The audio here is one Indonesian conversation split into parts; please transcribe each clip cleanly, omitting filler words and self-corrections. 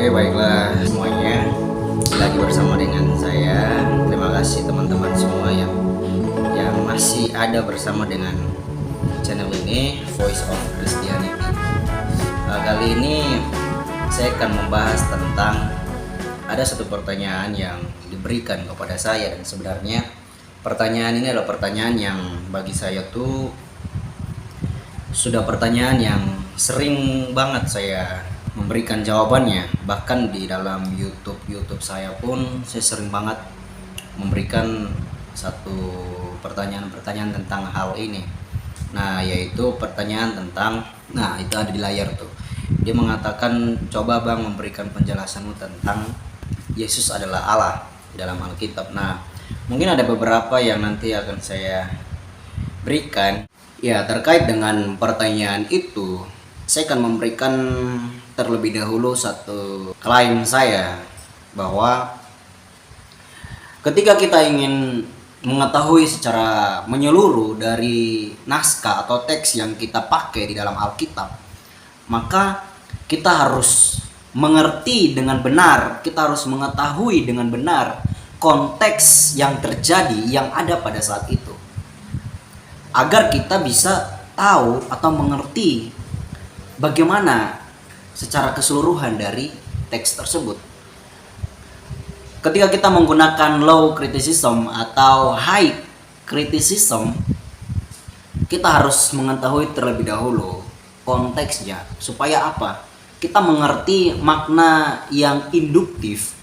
Oke, baiklah semuanya, lagi bersama dengan saya. Terima kasih teman-teman semua yang masih ada bersama dengan channel ini, Voice of Christianity. Kali ini saya akan membahas tentang ada satu pertanyaan yang diberikan kepada saya, dan sebenarnya pertanyaan ini adalah pertanyaan yang bagi saya tuh sudah pertanyaan yang sering banget saya memberikan jawabannya. Bahkan di dalam YouTube saya pun saya sering banget memberikan satu pertanyaan tentang hal ini. Nah, yaitu pertanyaan tentang, nah itu ada di layar tuh. Dia mengatakan, coba Bang memberikan penjelasanmu tentang Yesus adalah Allah dalam Alkitab. Nah, mungkin ada beberapa yang nanti akan saya berikan. Ya, terkait dengan pertanyaan itu, saya akan memberikan terlebih dahulu satu klaim saya, bahwa ketika kita ingin mengetahui secara menyeluruh dari naskah atau teks yang kita pakai di dalam Alkitab, maka kita harus mengerti dengan benar, kita harus mengetahui dengan benar konteks yang terjadi, yang ada pada saat itu, agar kita bisa tahu atau mengerti bagaimana secara keseluruhan dari teks tersebut. Ketika kita menggunakan low criticism atau high criticism, kita harus mengetahui terlebih dahulu konteksnya. Supaya apa? Kita mengerti makna yang induktif.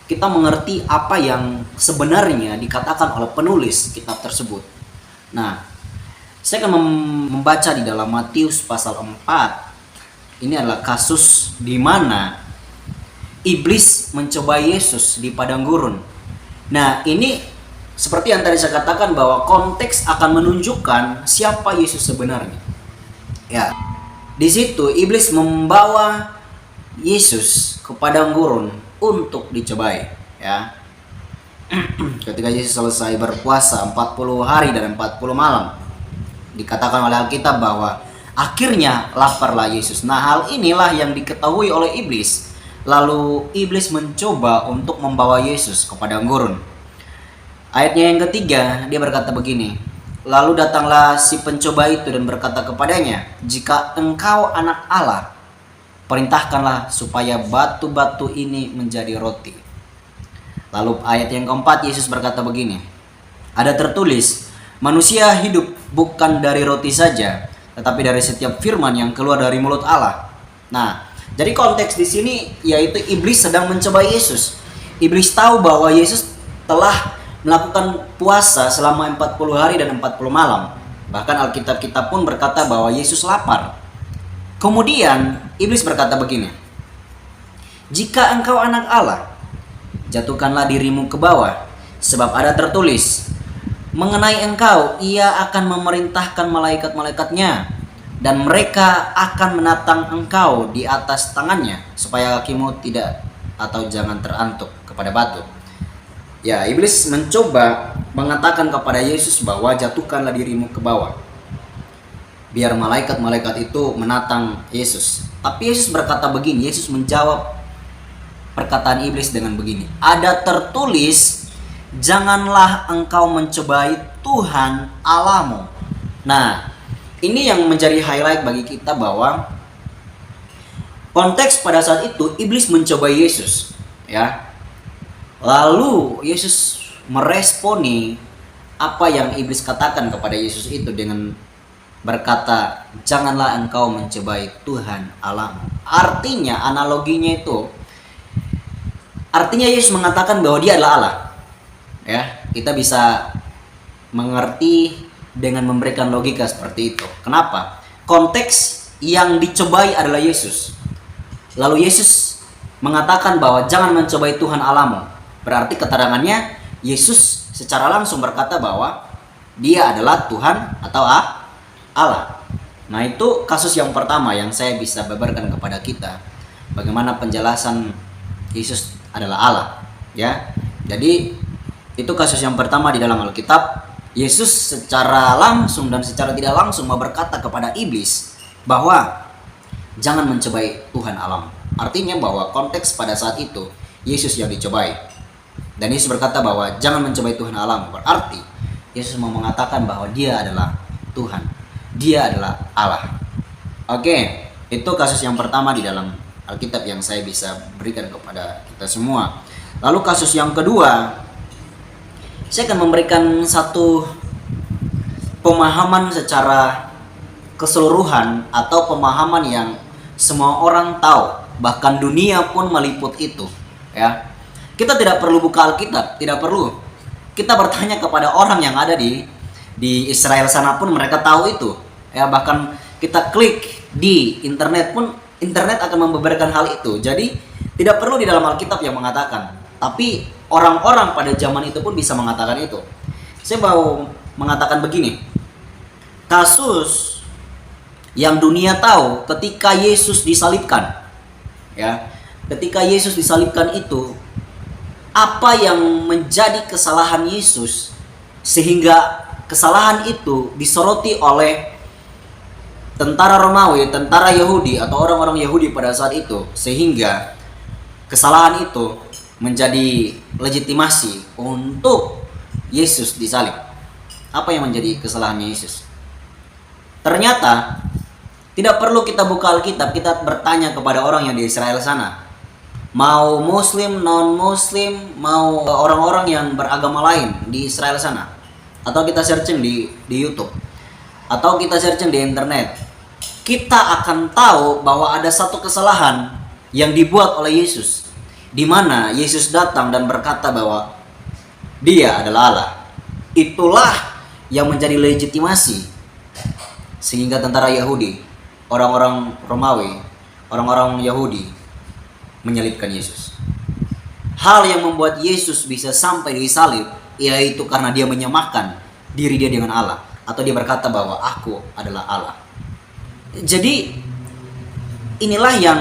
Kita mengerti apa yang sebenarnya dikatakan oleh penulis kitab tersebut. Nah, saya akan membaca di dalam Matius pasal 4. Ini adalah kasus di mana iblis mencoba Yesus di padang gurun. Nah, ini seperti yang tadi saya katakan, bahwa konteks akan menunjukkan siapa Yesus sebenarnya. Ya, di situ iblis membawa Yesus ke padang gurun untuk dicobai. Ya, ketika Yesus selesai berpuasa 40 hari dan 40 malam, dikatakan oleh Alkitab bahwa akhirnya laparlah Yesus. Nah, hal inilah yang diketahui oleh iblis. Lalu iblis mencoba untuk membawa Yesus ke padang gurun. Ayatnya yang ketiga, dia berkata begini, lalu datanglah si pencoba itu dan berkata kepadanya, jika engkau anak Allah, perintahkanlah supaya batu-batu ini menjadi roti. Lalu ayat yang keempat, Yesus berkata begini, ada tertulis, manusia hidup bukan dari roti saja, tetapi dari setiap firman yang keluar dari mulut Allah. Nah, jadi konteks di sini yaitu iblis sedang mencoba Yesus. Iblis tahu bahwa Yesus telah melakukan puasa selama 40 hari dan 40 malam. Bahkan Alkitab kita pun berkata bahwa Yesus lapar. Kemudian iblis berkata begini, jika engkau anak Allah, jatuhkanlah dirimu ke bawah, sebab ada tertulis, mengenai engkau, ia akan memerintahkan malaikat-malaikatnya, dan mereka akan menatang engkau di atas tangannya, supaya kakimu tidak atau jangan terantuk kepada batu. Ya, iblis mencoba mengatakan kepada Yesus bahwa jatuhkanlah dirimu ke bawah, biar malaikat-malaikat itu menatang Yesus. Tapi Yesus berkata begini, Yesus menjawab perkataan iblis dengan begini, ada tertulis, janganlah engkau mencobai Tuhan Allahmu. Nah, ini yang menjadi highlight bagi kita, bahwa konteks pada saat itu iblis mencobai Yesus, ya. Lalu Yesus meresponi apa yang iblis katakan kepada Yesus itu dengan berkata, janganlah engkau mencobai Tuhan Allahmu. Artinya, analoginya itu, artinya Yesus mengatakan bahwa dia adalah Allah. Ya, kita bisa mengerti dengan memberikan logika seperti itu. Kenapa? Konteks yang dicobai adalah Yesus. Lalu Yesus mengatakan bahwa jangan mencobai Tuhan Allahmu. Berarti keterangannya Yesus secara langsung berkata bahwa dia adalah Tuhan atau Allah. Nah, itu kasus yang pertama yang saya bisa beberkan kepada kita, bagaimana penjelasan Yesus adalah Allah. Ya, jadi itu kasus yang pertama di dalam Alkitab. Yesus secara langsung dan secara tidak langsung mau berkata kepada iblis bahwa jangan mencobai Tuhan Allah. Artinya bahwa konteks pada saat itu Yesus yang dicobai. Dan Yesus berkata bahwa jangan mencobai Tuhan Allahmu. Berarti Yesus mau mengatakan bahwa dia adalah Tuhan. Dia adalah Allah. Oke, itu kasus yang pertama di dalam Alkitab yang saya bisa berikan kepada kita semua. Lalu kasus yang kedua, saya akan memberikan satu pemahaman secara keseluruhan atau pemahaman yang semua orang tahu, bahkan dunia pun meliput itu, ya. Kita tidak perlu buka Alkitab, tidak perlu. Kita bertanya kepada orang yang ada di Israel sana pun mereka tahu itu, ya. Bahkan kita klik di internet pun internet akan membeberkan hal itu. Jadi tidak perlu di dalam Alkitab yang mengatakan, tapi orang-orang pada zaman itu pun bisa mengatakan itu. Saya mau mengatakan begini, kasus yang dunia tahu ketika Yesus disalibkan, ya, ketika Yesus disalibkan itu, apa yang menjadi kesalahan Yesus sehingga kesalahan itu disoroti oleh tentara Romawi, tentara Yahudi atau orang-orang Yahudi pada saat itu, sehingga kesalahan itu menjadi legitimasi untuk Yesus disalib. Apa yang menjadi kesalahan Yesus? Ternyata tidak perlu kita buka Alkitab, kita bertanya kepada orang yang di Israel sana. Mau muslim, non muslim, mau orang-orang yang beragama lain di Israel sana. Atau kita searching di YouTube. Atau kita searching di internet. Kita akan tahu bahwa ada satu kesalahan yang dibuat oleh Yesus, di mana Yesus datang dan berkata bahwa dia adalah Allah. Itulah yang menjadi legitimasi sehingga tentara Yahudi, orang-orang Romawi, orang-orang Yahudi menyalibkan Yesus. Hal yang membuat Yesus bisa sampai disalib yaitu karena dia menyamakan diri dia dengan Allah, atau dia berkata bahwa aku adalah Allah. Jadi inilah yang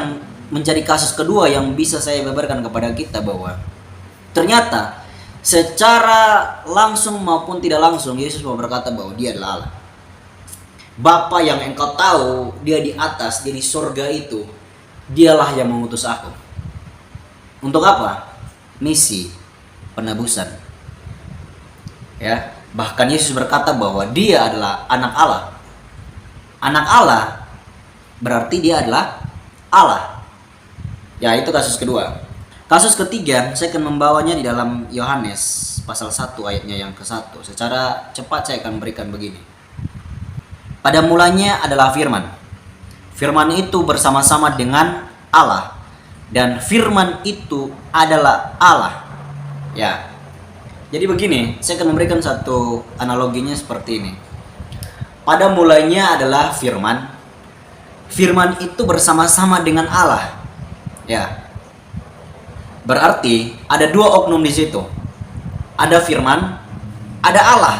menjadi kasus kedua yang bisa saya beberkan kepada kita, bahwa ternyata secara langsung maupun tidak langsung Yesus mau berkata bahwa dia adalah Allah. Bapa yang engkau tahu dia di atas, dia di surga itu, dialah yang mengutus aku. Untuk apa? Misi penebusan. Ya, bahkan Yesus berkata bahwa dia adalah anak Allah. Anak Allah berarti dia adalah Allah. Ya, itu kasus kedua. Kasus ketiga, saya akan membawanya di dalam Yohanes pasal 1 ayatnya yang ke-1. Secara cepat saya akan berikan begini. Pada mulanya adalah firman. Firman itu bersama-sama dengan Allah, dan firman itu adalah Allah. Ya. Jadi begini, saya akan memberikan satu analoginya seperti ini. Pada mulanya adalah firman. Firman itu bersama-sama dengan Allah. Ya. Berarti ada dua oknum di situ. Ada firman, ada Allah.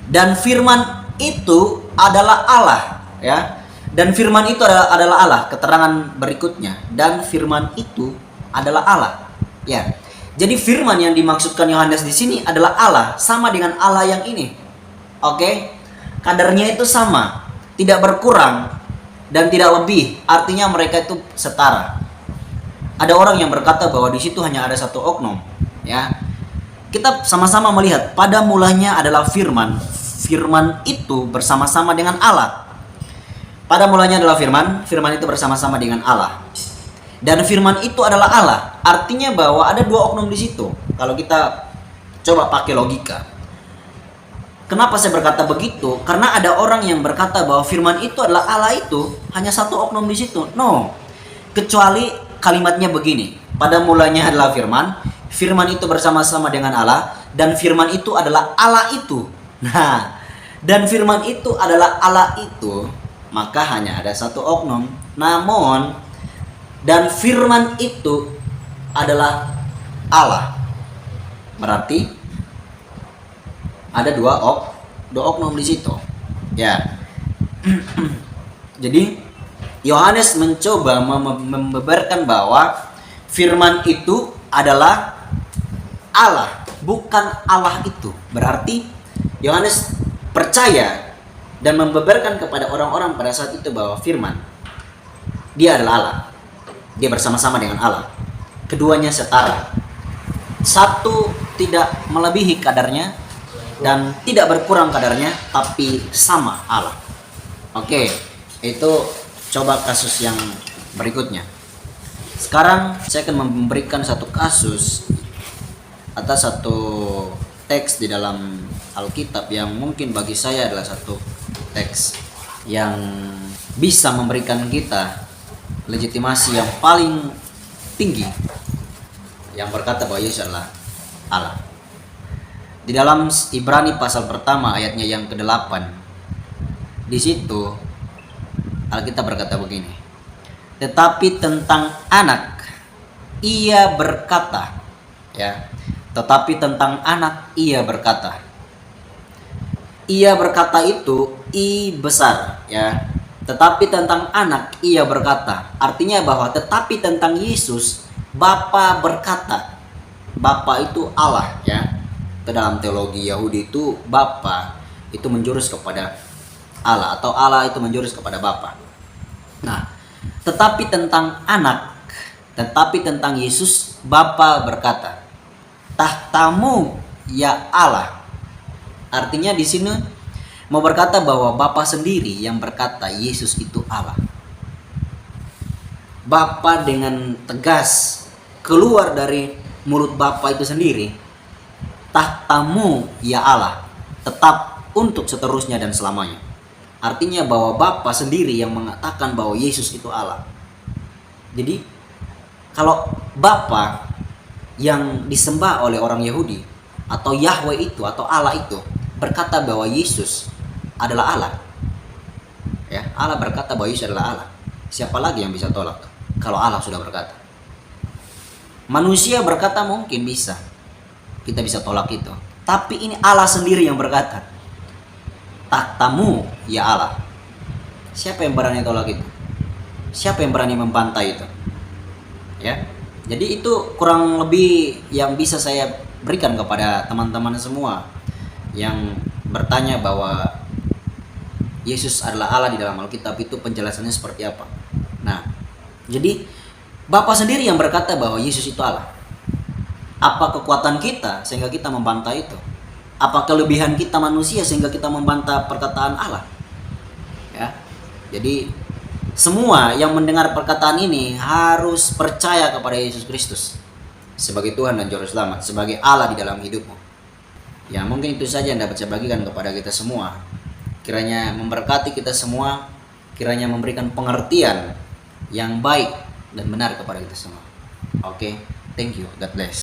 Dan firman itu adalah Allah, ya. Dan firman itu adalah Allah. Keterangan berikutnya, dan firman itu adalah Allah. Ya. Jadi firman yang dimaksudkan Yohanes di sini adalah Allah, sama dengan Allah yang ini. Oke? Kadarnya itu sama, tidak berkurang dan tidak lebih. Artinya mereka itu setara. Ada orang yang berkata bahwa di situ hanya ada satu oknum, ya. Kita sama-sama melihat pada mulanya adalah firman. Firman itu bersama-sama dengan Allah. Pada mulanya adalah firman, firman itu bersama-sama dengan Allah. Dan firman itu adalah Allah. Artinya bahwa ada dua oknum di situ. Kalau kita coba pakai logika. Kenapa saya berkata begitu? Karena ada orang yang berkata bahwa firman itu adalah Allah, itu hanya satu oknum di situ. No. Kecuali kalimatnya begini. Pada mulanya adalah firman, firman itu bersama-sama dengan Allah, dan firman itu adalah Allah itu. Nah, dan firman itu adalah Allah itu, maka hanya ada satu oknum. Namun, dan firman itu adalah Allah. Berarti ada dua oknum di situ. Ya. Jadi Yohanes mencoba membeberkan bahwa firman itu adalah Allah, bukan Allah itu. Berarti Yohanes percaya dan membeberkan kepada orang-orang pada saat itu bahwa firman dia adalah Allah. Dia bersama-sama dengan Allah. Keduanya setara. Satu tidak melebihi kadarnya dan tidak berkurang kadarnya, tapi sama Allah. Oke, itu coba kasus yang berikutnya. Sekarang saya akan memberikan satu kasus atau satu teks di dalam Alkitab yang mungkin bagi saya adalah satu teks yang bisa memberikan kita legitimasi yang paling tinggi yang berkata bahwa Yesus adalah Allah. Di dalam Ibrani pasal pertama ayatnya yang ke-8, di situ Alkitab berkata begini, tetapi tentang anak ia berkata, ya, tetapi tentang anak ia berkata. Ia berkata itu I besar, ya. Tetapi tentang anak ia berkata. Artinya bahwa tetapi tentang Yesus Bapa berkata. Bapa itu Allah, ya. Dalam teologi Yahudi itu Bapa itu menjurus kepada Allah atau Allah itu menjurus kepada Bapa. Nah, tetapi tentang anak, tetapi tentang Yesus Bapa berkata, tahtamu ya Allah. Artinya di sini mau berkata bahwa Bapa sendiri yang berkata Yesus itu Allah. Bapa dengan tegas keluar dari mulut Bapa itu sendiri, tahtamu ya Allah, tetap untuk seterusnya dan selamanya. Artinya bahwa Bapa sendiri yang mengatakan bahwa Yesus itu Allah. Jadi kalau Bapa yang disembah oleh orang Yahudi atau Yahweh itu atau Allah itu berkata bahwa Yesus adalah Allah, ya, Allah berkata bahwa Yesus adalah Allah, siapa lagi yang bisa tolak kalau Allah sudah berkata? Manusia berkata mungkin bisa, kita bisa tolak itu, tapi ini Allah sendiri yang berkata, tahtamu ya Allah. Siapa yang berani tolak itu? Siapa yang berani membantai itu? Ya, jadi itu kurang lebih yang bisa saya berikan kepada teman-teman semua yang bertanya bahwa Yesus adalah Allah di dalam Alkitab, itu penjelasannya seperti apa. Nah, jadi Bapa sendiri yang berkata bahwa Yesus itu Allah. Apa kekuatan kita sehingga kita membantah itu? Apa kelebihan kita manusia sehingga kita membantah perkataan Allah? Ya. Jadi semua yang mendengar perkataan ini harus percaya kepada Yesus Kristus sebagai Tuhan dan Juru Selamat, sebagai Allah di dalam hidupmu. Ya, mungkin itu saja yang dapat saya bagikan kepada kita semua. Kiranya memberkati kita semua, kiranya memberikan pengertian yang baik dan benar kepada kita semua. Oke, thank you, God bless.